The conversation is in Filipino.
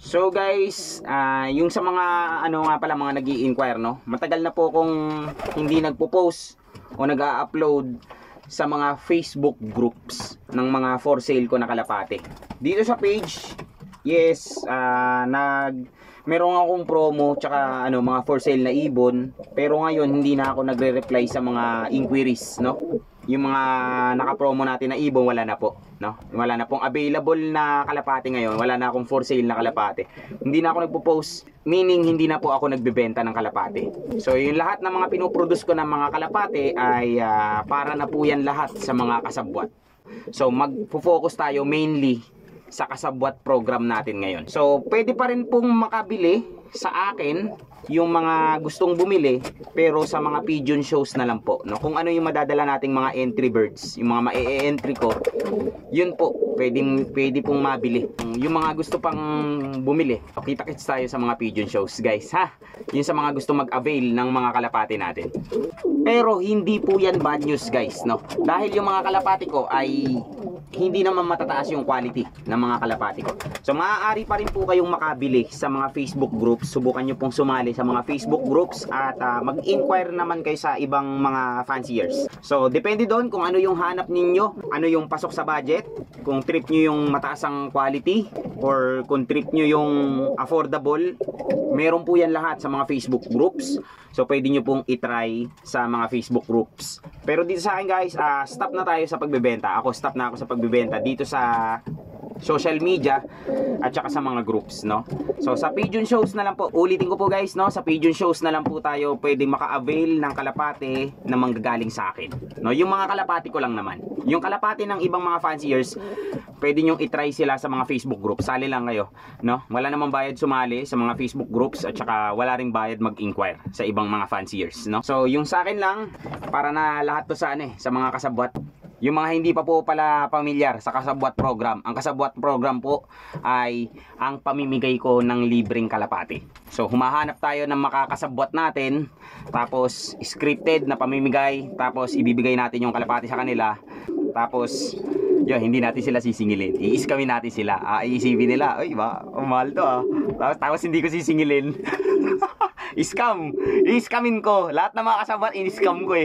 So guys, yung sa mga nga pala mga nag-i-inquire, no, matagal na po kung hindi nagpo-post o nag-a-upload sa mga Facebook groups ng mga for sale ko na kalapate. Dito sa page, yes, meron akong promo tsaka mga for sale na ibon, pero ngayon hindi na ako nagre-reply sa mga inquiries, no. Yung mga naka-promo natin na ibon, wala na po, no? Wala na pong available na kalapate ngayon. Wala na akong for sale na kalapate. Hindi na ako nagpo-post, meaning hindi na po ako nagbebenta ng kalapate. So yung lahat ng mga pinoproduce ko ng mga kalapate ay para na po yan lahat sa mga kasabwat. So magfo-focus tayo mainly sa kasabwat program natin ngayon. So pwede pa rin pong makabili sa akin yung mga gustong bumili, pero sa mga pigeon shows na lang po, no? Kung ano yung madadala nating mga entry birds, yung mga ma-e-entry ko, yun po pwede pong mabili. Yung mga gusto pang bumili, kita-kits tayo sa mga pigeon shows, guys, ha. Yun sa mga gusto mag-avail ng mga kalapati natin. Pero hindi po yan bad news, guys, no? Dahil yung mga kalapati ko ay hindi naman matataas yung quality ng mga kalapati ko. So maaari pa rin po kayong makabili sa mga Facebook groups. Subukan nyo pong sumali sa mga Facebook groups at mag-inquire naman kayo sa ibang mga fanciers. So depende doon kung ano yung hanap ninyo, ano yung pasok sa budget, kung trip nyo yung mataas ang quality or kung trip nyo yung affordable. Meron po yan lahat sa mga Facebook groups. So pwede nyo pong itry sa mga Facebook groups. Pero dito sa akin, guys, stop na tayo sa pagbebenta. Stop na ako sa pagbebenta dito sa social media at saka sa mga groups, no? So sa pigeon shows na lang po, ulitin ko po, guys, no? Sa pigeon shows na lang po tayo pwedeng maka-avail ng kalapate na manggagaling sa akin, no? Yung mga kalapate ko lang naman. Yung kalapate ng ibang mga fanciers, pwede nyo itry sila sa mga Facebook groups. Sali lang kayo, no? Wala namang bayad sumali sa mga Facebook groups at saka wala ring bayad mag-inquire sa ibang mga fanciers, no? So yung sa akin lang, para na lahat to sa sa mga kasabwat. Yung mga hindi pa po pala pamilyar sa kasabwat program, ang kasabwat program po ay ang pamimigay ko ng libreng kalapati. So humahanap tayo ng makakasabwat natin, tapos scripted na pamimigay, tapos ibibigay natin yung kalapati sa kanila, tapos yun, hindi natin sila sisingilin. I-scamin natin sila. Iisipin nila, ay ba, mahal to Tapos hindi ko sisingilin. I-scamin ko. Lahat ng mga kasabwat, in-scam ko